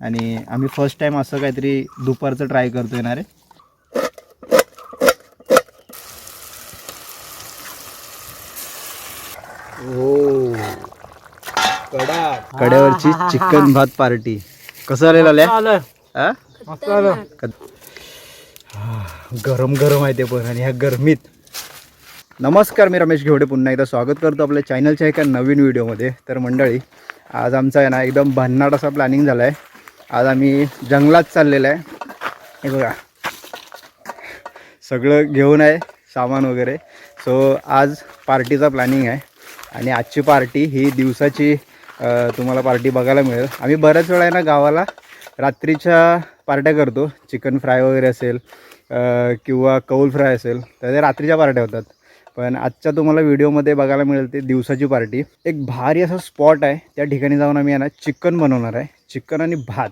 आणि आम्ही first time असं काहीतरी दुपारचं ट्राय करतोय ना रे. ओ कड्यावरची चिकन भात पार्टी कसं आलेलं आल्या. गरम गरम आहे ते पण, आणि ह्या गरमीत. नमस्कार, मी रमेश घेवडे पुन्हा एकदा स्वागत करतो आपल्या चॅनलच्या एका नवीन व्हिडिओमध्ये. तर मंडळी, आज आमचा आहे ना एकदम भन्नाट असा प्लॅनिंग झाला आहे. आज आम्ही जंगलात चाललेलं आहे. हे बघा सगळं घेऊन आहे सामान वगैरे. सो आज पार्टीचा प्लॅनिंग आहे आणि आजची पार्टी ही दिवसाची तुम्हाला पार्टी बघायला मिळेल. आम्ही बऱ्याच वेळा आहे ना गावाला रात्रीच्या पार्ट्या करतो. चिकन फ्राय वगैरे असेल किंवा कौल फ्राय असेल तर ते रात्रीच्या पार्ट्या होतात. पण आजच्या तुम्हाला व्हिडिओमध्ये बघायला मिळेल ते दिवसाची पार्टी. एक भारी असा स्पॉट आहे, त्या ठिकाणी जाऊन आम्ही आहे ना चिकन बनवणार आहे, चिकन आणि भात.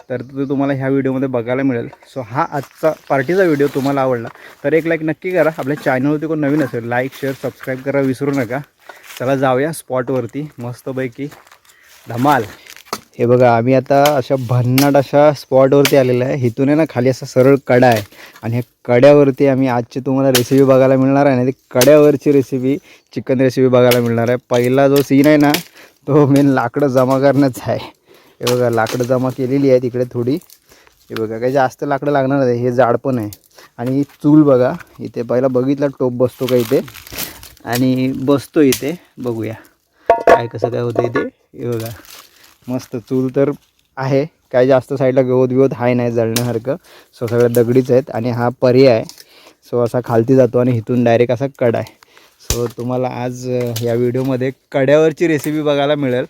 तर ते तुम्हाला ह्या व्हिडिओमध्ये बघायला मिळेल. सो हा आजचा पार्टीचा व्हिडिओ तुम्हाला आवडला तर एक लाईक नक्की करा. आपल्या चॅनलवरती कोण नवीन असेल लाईक शेअर सबस्क्राईब करा विसरू नका. चला जाऊया स्पॉटवरती, मस्तपैकी धमाल. हे बघा आम्ही आता अशा भन्नाट अशा स्पॉटवरती आलेलं आहे. इथून आहे ना खाली असा सरळ कडा आहे आणि ह्या कड्यावरती आम्ही आजची तुम्हाला रेसिपी बघायला मिळणार आहे ना. ती कड्यावरची रेसिपी, चिकन रेसिपी बघायला मिळणार आहे. पहिला जो सीन आहे ना तो मेन लाकडं जमा करण्याचा आहे. हे बघा लाकडं जमा केलेली आहे तिकडे थोडी. हे बघा काही जास्त लाकडं लागणार नाही, हे जाड पण आहे. आणि चूल बघा इथे, पहिला बघितला टोप बसतो का इथे, आणि बसतो इथे. बघूया काय कसं काय होतं इथे. हे बघा मस्त चूल तर आहे, काय जास्त साईडला गवत आहे नाही जळण्यासारखं. सो सगळ्या दगडीच आहेत आणि हा पर्याय. सो असा खालती जातो आणि इथून डायरेक्ट असा कडा आहे. सो तुम्हाला आज या व्हिडिओमध्ये कड्यावरची रेसिपी बघायला मिळेल.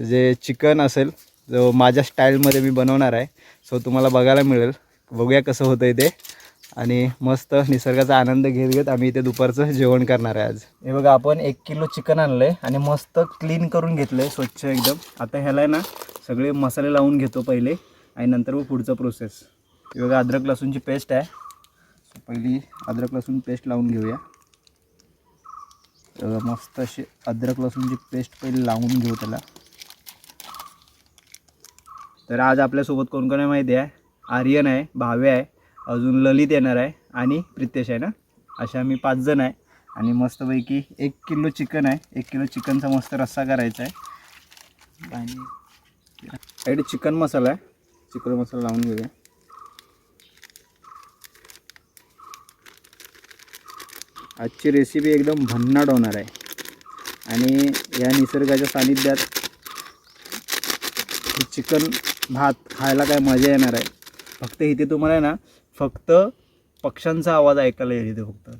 जे चिकन असेल जो माझ्या स्टाईलमध्ये मी बनवणार आहे. सो तुम्हाला बघायला मिळेल. बघूया कसं होतं इथे. आणि मस्त निसर्गाचा आनंद घेत घेत आम्ही इथे दुपारचं जेवण करणार आहे आज. हे बघा आपण 1 किलो चिकन आणलं आहे आणि मस्त क्लीन करून घेतलं आहे स्वच्छ एकदम. आता ह्याला आहे ना सगळे मसाले लावून घेतो पहिले आणि नंतर मग पुढचं प्रोसेस. हे बघा अद्रक लसूणची पेस्ट आहे. सो पहिली अद्रक लसूण पेस्ट लावून घेऊया. मस्त अशी अद्रक लसूणची पेस्ट पहिले लावून घेऊ त्याला. तर आज आपल्यासोबत कोण कोण आहे माहिती आहे. आर्यन आहे, भावे आहे, अजून ललित येणार आहे आणि प्रितेश आहे ना. अशा आम्ही 5 जण आहे. आणि मस्तपैकी 1 किलो चिकन आहे. 1 किलो चिकनचा मस्त रस्सा करायचा आहे. आणि चिकन मसाला आहे, चिकन मसाला लावून घेऊया. आजची रेसिपी एकदम भन्नाट होणार आहे आणि या निसर्गाच्या सानिध्यात चिकन भात खायला काय मजा येणार आहे. फक्त इथे तुम्हाला ना फक्त पक्ष्यांचा आवाज ऐकायला येईल इथे फक्त.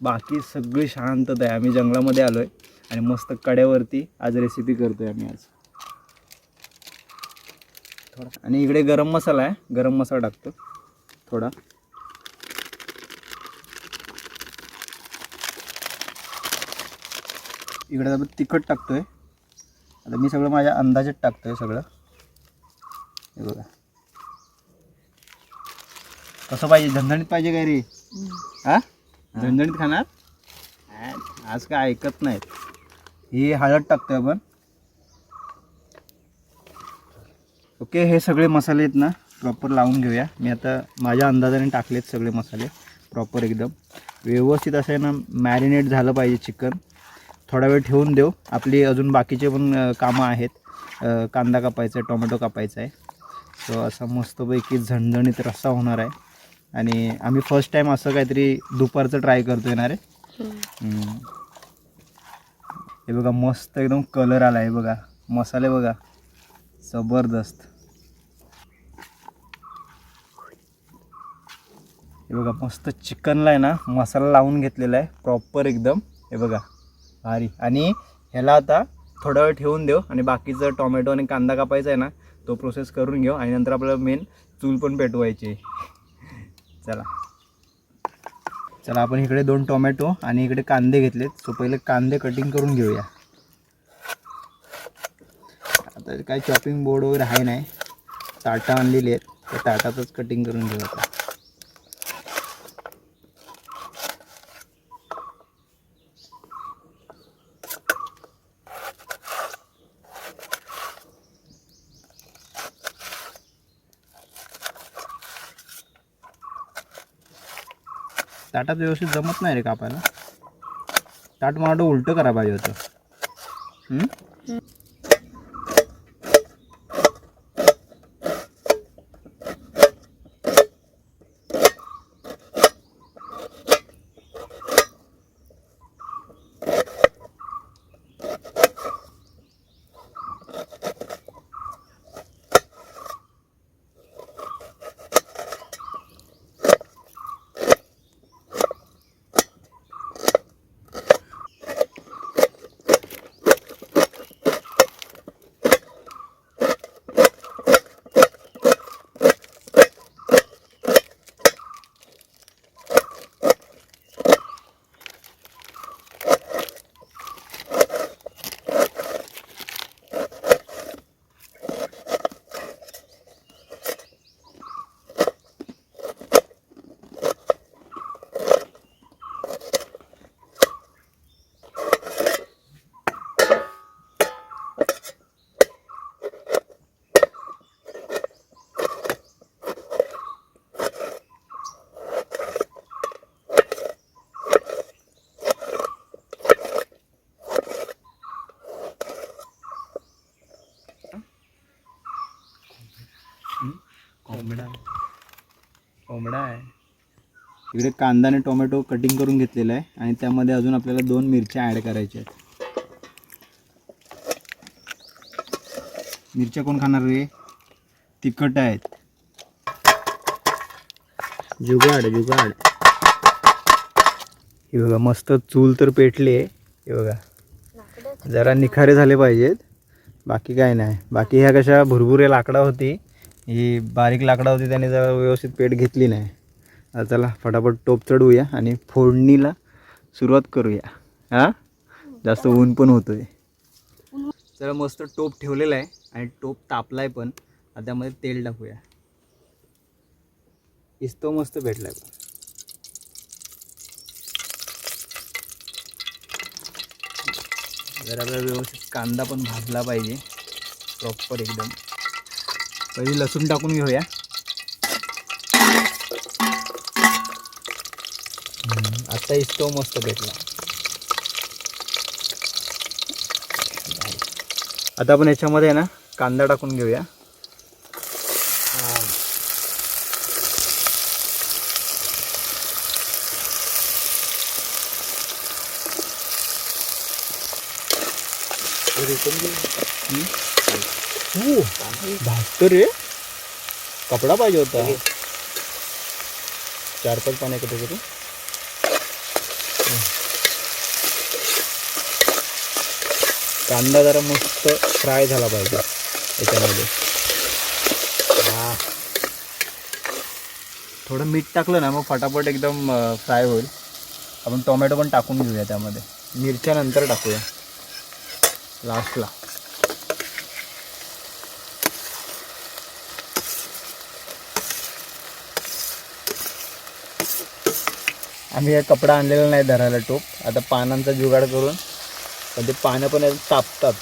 बाकी सगळी शांतता आहे. आम्ही जंगलामध्ये आलो आहे आणि मस्त कड्यावरती आज रेसिपी करतो आहे आम्ही आज. थोडा आणि इकडे गरम मसाला आहे, गरम मसाला टाकतो थोडा. इकडे आपण तिखट टाकतोय. आता मी सगळं माझ्या अंदाजात टाकतोय सगळं. हे बघा कसं पाहिजे, झणझणीत पाहिजे काय रे. हा झणझणीत खाणार आज काय ऐकत नाहीत. ही हळद टाकतोय आपण. ओके, हे सगळे मसाले आहेत ना प्रॉपर लावून घेऊया. मी आता माझ्या अंदाजाने टाकलेत सगळे मसाले प्रॉपर एकदम व्यवस्थित. असं आहे ना मॅरिनेट झालं पाहिजे चिकन. थोडा वेळ ठेवून देऊ. आपली अजून बाकीचे पण कामं आहेत. कांदा कापायचा आहे, टोमॅटो कापायचा आहे. सो असा मस्तपैकी झणझणीत रस्सा होणार आहे. आणि आम्ही फर्स्ट टाइम असं काहीतरी दुपारचं ट्राय करतो आहे ना रे. हे बघा मस्त एकदम कलर आला आहे. बघा मसाले बघा जबरदस्त. हे बघा मस्त चिकनला आहे ना मसाला लावून घेतलेला आहे प्रॉपर एकदम. हे बघा भारी. आणि ह्याला आता थोडा वेळ ठेवून देऊ आणि बाकीचं टोमॅटो आणि कांदा कापायचा आहे ना तो प्रोसेस करून घेऊ. आणि नंतर आपल्याला मेन चूल पण पेटवायची. चला चला आपण इकडे 2 टोमॅटो आणि इकडे कांदे घेतलेत. सो पहिले कांदे कटिंग करून घेऊया. आता काय चॉपिंग बोर्ड वगैरे आहे नाही, ताटा आणलेली आहेत, त्या ताटातच कटिंग करून घेऊ आता. ताटात व्यवस्थित जमत नाही रे कापायला. ताट मला उलटं करायला पाहिजे होतं. कोंबडा आहे. इकडे कांदा आणि टोमॅटो कटिंग करून घेतलेला आहे आणि त्यामध्ये अजून आपल्याला 2 मिरच्या ॲड करायच्या आहेत. मिरच्या कोण खाणार रे? तिखट आहेत. जुगाड. हे बघा मस्त चूल तर पेटली आहे. हे बघा जरा निखारे झाले पाहिजेत, बाकी काय नाही. बाकी ह्या कशा भुरभुरे लाकडा होती, ही बारीक लाकडा होती, त्याने जरा व्यवस्थित पेट घेतली नाही. आता चला फटाफट टोप चढवूया आणि फोडणीला सुरुवात करूया. हां जास्त ऊन पण होतोय. चला मस्त टोप ठेवलेला आहे आणि टोप तापलाय पण. आता त्यामध्ये तेल टाकूया. इस्तो मस्त भेटलाय पण. जरा व्यवस्थित कांदा पण भाजला पाहिजे प्रॉपर एकदम. पहिले लसूण टाकून घेऊया. आता इस्तो मस्त भेटला. आता आपण याच्यामध्ये ना कांदा टाकून घेऊया. भाजतो रे, कपडा पाहिजे होता. 4-5 पाणी एकत्र करू. कांदा जरा मस्त फ्राय झाला पाहिजे याच्यामध्ये. थोडं मीठ टाकलं ना मग फटाफट एकदम फ्राय होईल. आपण टोमॅटो पण टाकून घेऊया त्यामध्ये. मिरच्या नंतर टाकूया लास्टला. आम्ही या कपडा आणलेला नाही धरायला टोप. आता पानांचा जुगाड करून, पण ते पानं पण तापतात.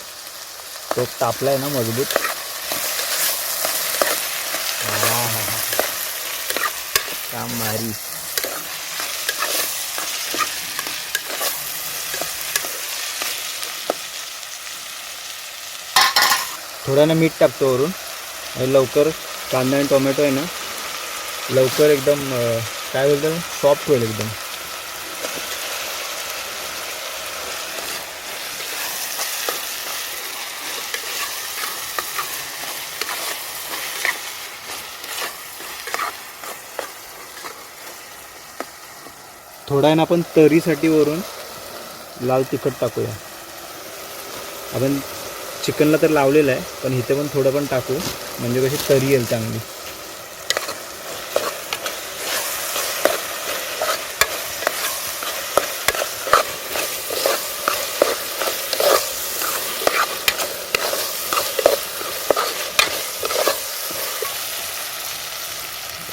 टोप तापलाय ना मजबूत. काम भारी. थोडा ना मीठ टाकतो वरून आणि लवकर कांदा आणि टोमॅटो आहे ना लवकर एकदम काय बोलतात सॉफ्ट होईल एकदम. थोडा आहे ना आपण तरीसाठी वरून लाल तिखट टाकूया. आपण चिकनला तर लावलेलं आहे, पण इथे पण थोडं पण टाकू म्हणजे कशी तरी येईल चांगली.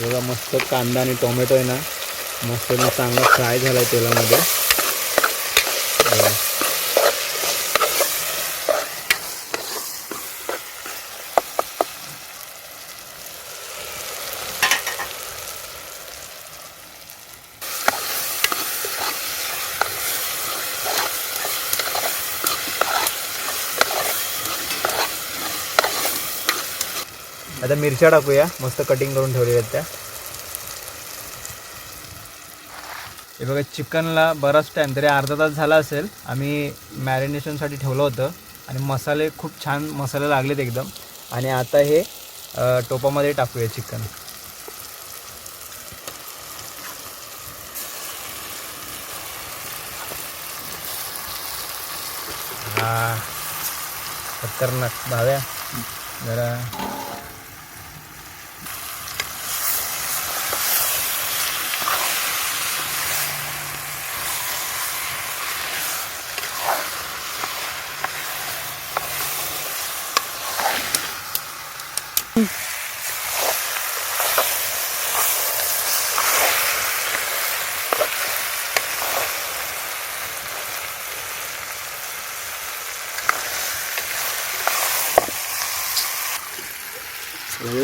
बघा मस्त कांदा आणि टोमॅटो आहे ना मस्त चांगला फ्राय झाला आहे तेलामध्ये. आता मिरच्या टाकूया, मस्त कटिंग करून ठेवलेल्या आहेत त्या. हे बघा चिकनला बराच टाईम तरी अर्धा तास झाला असेल आम्ही मॅरिनेशनसाठी ठेवलं होतं आणि मसाले खूप छान मसाले लागलेत एकदम. आणि आता हे टोपामध्ये टाकूया चिकन. हा खतरनाक भाव्या जरा.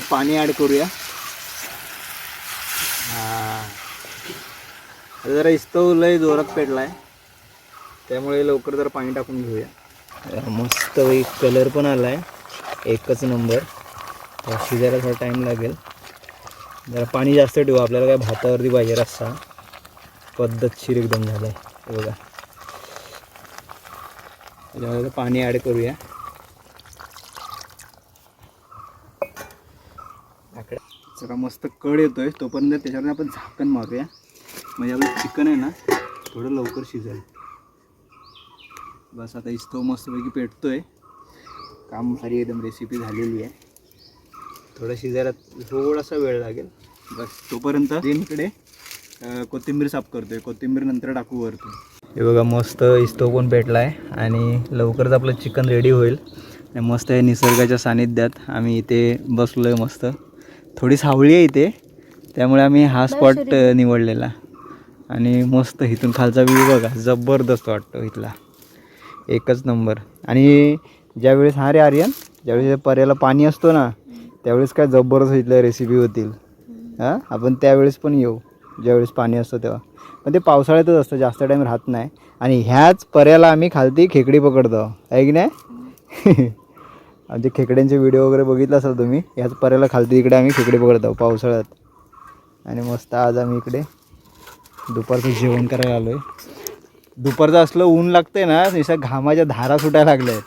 पाणी ॲड करूया. हा जरा इस्तव लय जोरात पेटलाय त्यामुळे लवकर जरा पाणी टाकून घेऊया. मस्त एक कलर पण आलाय एकच नंबर. शिजायला थोडा टाईम लागेल. जरा पाणी जास्त ठेवू आपल्याला काय भातावरती पाहिजे रस्सा. पद्धतशीर एकदम झालाय बघा. त्याच्यामध्ये पाणी ॲड करूया. जरा मस्त कड येतोय तोपर्यंत त्याच्यावर आपण झाकण मारूया म्हणजे आपलं चिकन आहे ना थोडं लवकर शिजेल. बस आता इस्तो मस्तपैकी पेटतोय. काम भारी एकदम रेसिपी झालेली आहे. थोडं शिजायला थोडासा वेळ लागेल. बस तोपर्यंत इकडे कोथिंबीर साफ करतोय. कोथिंबीर नंतर टाकू वरतून. हे बघा मस्त इस्तो पण पेटला आहे आणि लवकरच आपलं चिकन रेडी होईल. मस्त आहे निसर्गाच्या सानिध्यात आम्ही इथे बसलो आहे. मस्त थोडी सावळी आहे इथे त्यामुळे आम्ही हा स्पॉट निवडलेला. आणि मस्त इथून खालचा व्ह्यू बघा जबरदस्त वाटतो इथला एकच नंबर. आणि ज्यावेळेस हा रे आर्यन ज्यावेळेस पर्याला पाणी असतो ना त्यावेळेस काय जबरदस्त इथल्या रेसिपी होतील. हां आपण त्यावेळेस पण येऊ ज्यावेळेस पाणी असतं तेव्हा. पण ते पावसाळ्यातच असतं जास्त टाईम राहत नाही. आणि ह्याच पर्याला आम्ही खालती खेकडी पकडतो आहे की नाही. आमचे खेकड्यांचे व्हिडिओ वगैरे बघितला असाल तुम्ही. ह्याच पर्याला खालती इकडे आम्ही खेकडी पकडतो पावसाळ्यात. आणि मस्त आज आम्ही इकडे दुपारचं जेवण करायला आलो आहे. दुपारचं असलं ऊन लागतंय ना निशा घामाच्या धारा सुटायला लागल्या आहेत.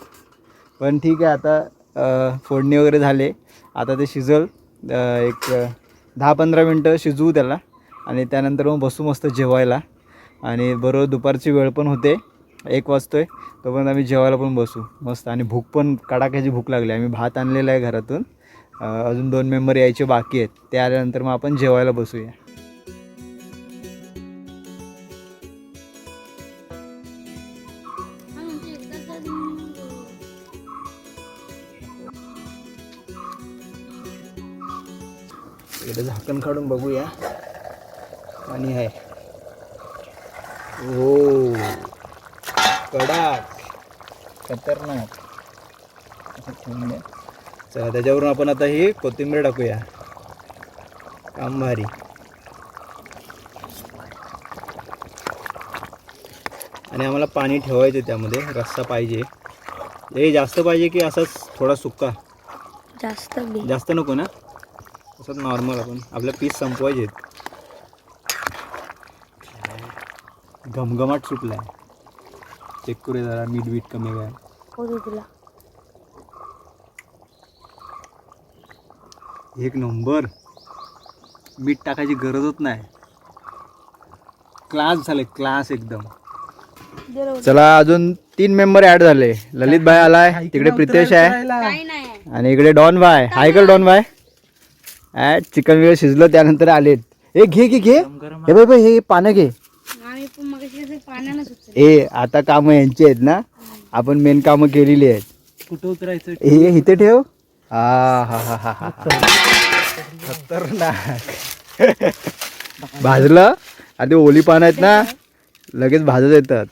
पण ठीक आहे आता फोडणी वगैरे झाले. आता ते शिजल एक 10-15 मिनटं शिजवू त्याला आणि त्यानंतर मग बसू मस्त जेवायला. आणि बरोबर दुपारची वेळ पण होते 1 वाजतोय तोपर्यंत आम्ही जेवायला पण बसू मस्त. आणि भूक पण कडाक्याची भूक लागली. आम्ही भात आणलेला आहे घरातून. अजून 2 मेंबर यायचे बाकी आहेत. ते आल्यानंतर मग आपण जेवायला बसूया. इकडे झाकण काढून बघूया. पाणी आहे. हो कडक खतरनाक. चला त्याच्यावरून आपण आता ही कोथिंबीर टाकूया. काम भारी. आणि आम्हाला पाणी ठेवायचं त्यामध्ये रस्सा पाहिजे. हे जास्त पाहिजे की असाच थोडा सुक्का. जास्त नको ना असं नॉर्मल. आपण आपल्या पीस संपवायचे. घमघमाट सुटलाय. चेक करूया जरा मीठ कमी काय तुला. एक नंबर. मीठ टाकायची गरजच नाही. क्लास झाले क्लास एकदम. चला अजून 3 मेंबर ॲड झाले. ललित भाई आलाय तिकडे. प्रितेश आहे आणि इकडे डॉन भाई. हाय कर डॉन भाई. चिकन वगैरे शिजलं त्यानंतर आलेत. हे घे हे बाई हे पानं घे. ए आता कामं यांची आहेत ना. आपण मेन कामं केलेली आहेत. कुठं उतरायचं हे इथे ठेव. हा हा हा हा हा खतरनाक. भाजलं आणि ओली पानं आहेत ना लगेच भाजत येतात.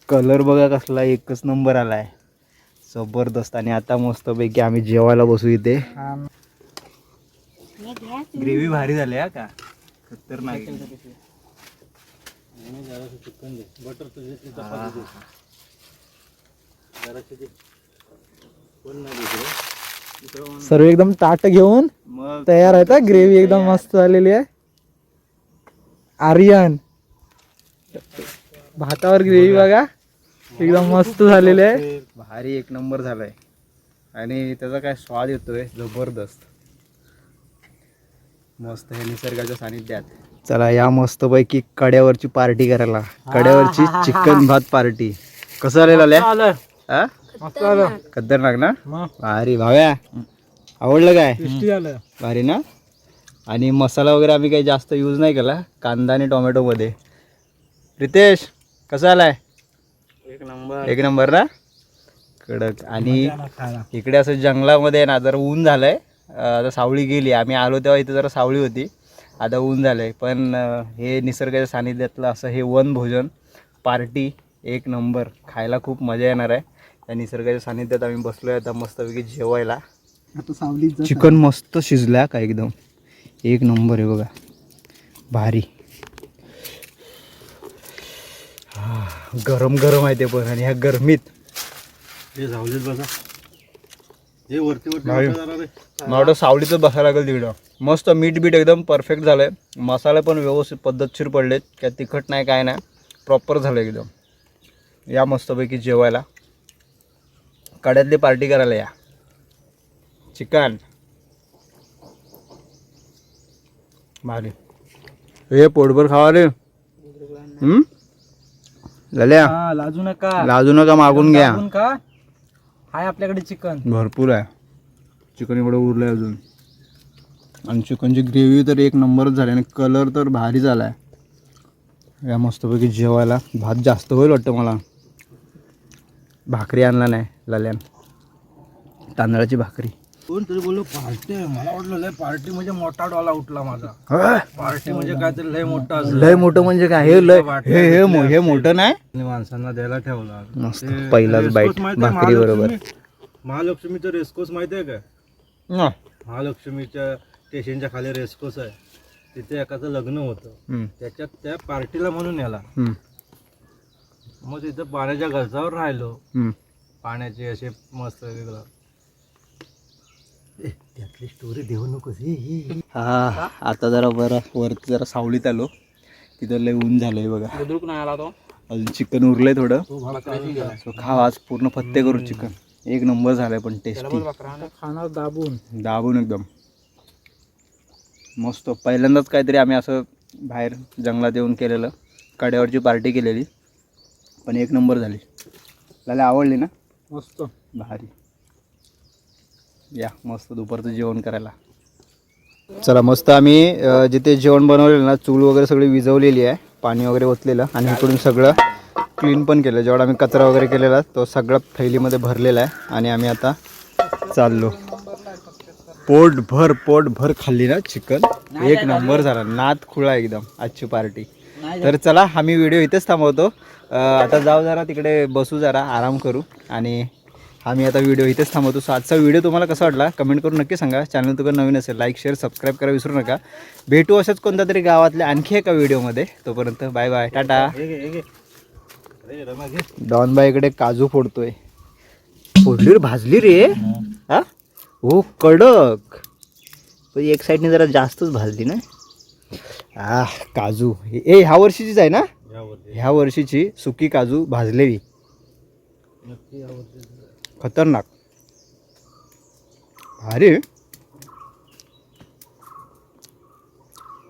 कलर बघा कसला एकच नंबर आलाय जबरदस्त. आणि आता मस्तपैकी आम्ही जेवायला बसू इथे. ग्रेव्ही भारी झाली हा का खतरनाक. सर्व एकदम ताट घेऊन मग तयार आहे का. ग्रेव्ही एकदम मस्त झालेली आहे. आर्यन भातावर ग्रेव्ही बघा एकदम मस्त झालेली आहे. भारी एक नंबर झालाय आणि त्याचा काय स्वाद येतोय जबरदस्त. मस्त हे निसर्गाच्या सानिध्यात. चला या मस्तपैकी कड्यावरची पार्टी करायला. कड्यावरची चिकन भात पार्टी. कसं आलेलं आल्या हा खतरनाक ना. भारी भाव्या आवडलं काय. भारी ना. आणि मसाला वगैरे आम्ही काही जास्त यूज नाही केला. कांदा आणि टोमॅटो मध्ये. रितेश कसं आलाय. एक नंबर ना. कडक. आणि इकडे असं जंगलामध्ये ना जर ऊन झालंय. आता सावळी गेली. आम्ही आलो तेव्हा इथे जरा सावळी होती. आता ऊन झालंय. पण हे निसर्गाच्या सानिध्यातलं असं हे वनभोजन पार्टी एक नंबर. खायला खूप मजा येणार आहे. त्या निसर्गाच्या सानिध्यात आम्ही बसलोय आता मस्तपैकी जेवायला. चिकन मस्त शिजलं का एकदम एक नंबर आहे बघा. भारी. गरम गरम आहे ते पण. आणि ह्या गरमीत मला सावलीतच बसायला लागेल तिकडं. मस्त मीठ बीठ एकदम परफेक्ट झालंय. मसाले पण व्यवस्थित पद्धतशीर पडलेत. काय तिखट नाही काय नाही. प्रॉपर झालं एकदम. या मस्तपैकी जेवायला. कड्यातली पार्टी करायला या. चिकन भारी. हे पोटभर खावा रे. झाल्या लाजू नका मागून घ्या. हाय आपल्याकडे चिकन भरपूर आहे. चिकन एवढं उरलंय अजून. आणि चिकनची ग्रेव्ही तर एक नंबरच झाली. आणि कलर तर भारी झाला आहे. या मस्तपैकी जेवायला. भात जास्त होईल वाटतं मला. भाकरी आणला नाही लाल्यान. तांदळाची भाकरी. कोणतरी बोललो पार्टी. मला वाटलं लय पार्टी म्हणजे मोठा डॉला उठला माझा. पार्टी म्हणजे काय तरी लय मोठा. लय मोठं म्हणजे काय. हे लय हे मोठं नाही. माणसांना द्यायला ठेवला. मस्त पहिलाच बाईट भाकरी बरोबर. महालक्ष्मीचं रेसकोर्स माहिती आहे का. महालक्ष्मीच्या स्टेशनच्या खाली रेसकोर्स आहे. तिथे एकाचं लग्न होतं. त्याच्यात त्या पार्टीला म्हणून याला. मग तिथं पाण्याच्या गरजावर राहिलो. पाण्याचे असे मस्त वेगळं. त्यातली स्टोरी देऊ नकोस. हा आता जरा बरं वरती जरा सावलीत आलो. तिथं लय ऊन झालंय बघा. नाही आला तो. अजून चिकन उरलंय थोडं. सो खावा आज पूर्ण फत्ते करू चिकन. एक नंबर झालंय पण टेस्टी. खाणार दाबून एकदम मस्त. पहिल्यांदाच काहीतरी आम्ही असं बाहेर जंगलात येऊन केलेलं. कड्यावरची पार्टी केलेली पण एक नंबर झाली. त्याला आवडली ना. मस्त भारी. या मस्त दुपारचं जेवण करायला. चला मस्त आम्ही जिथे जेवण बनवलेलं ना चूल वगैरे सगळी विझवलेली आहे. पाणी वगैरे ओतलेलं. आणि इकडून सगळं क्लीन पण केलं. जेवढा आम्ही कचरा वगैरे केलेला तो सगळं थैलीमध्ये भरलेला आहे. आणि आम्ही आता चाललो. पोटभर खाल्ली ना चिकन. एक नंबर झाला. नाद खुळा एकदम आजची पार्टी. तर चला आम्ही व्हिडिओ इथेच थांबवतो. आता जाऊ जरा तिकडे बसू जरा आराम करू. आणि आम्ही आता व्हिडिओ इथेच थांबवतो. सो आजचा व्हिडिओ तुम्हाला कसा वाटला कमेंट करून नक्की सांगा. चॅनल तुम्हाला नवीन असेल लाईक शेअर सबस्क्राईब करा विसरू नका. भेटू अशाच कोणत्या तरी गावातल्या आणखी एका व्हिडिओमध्ये. तोपर्यंत बाय बाय टाटा. डॉनबाई इकडे काजू फोडतोय. फोडली रे भाजली रे. हा हो कडक. पण एक साईडने जरा जास्तच भाजली ना. काजू ह्या वर्षीचीच आहे ना. ह्या वर्षीची सुकी काजू भाजलेली. खतरनाक भारी.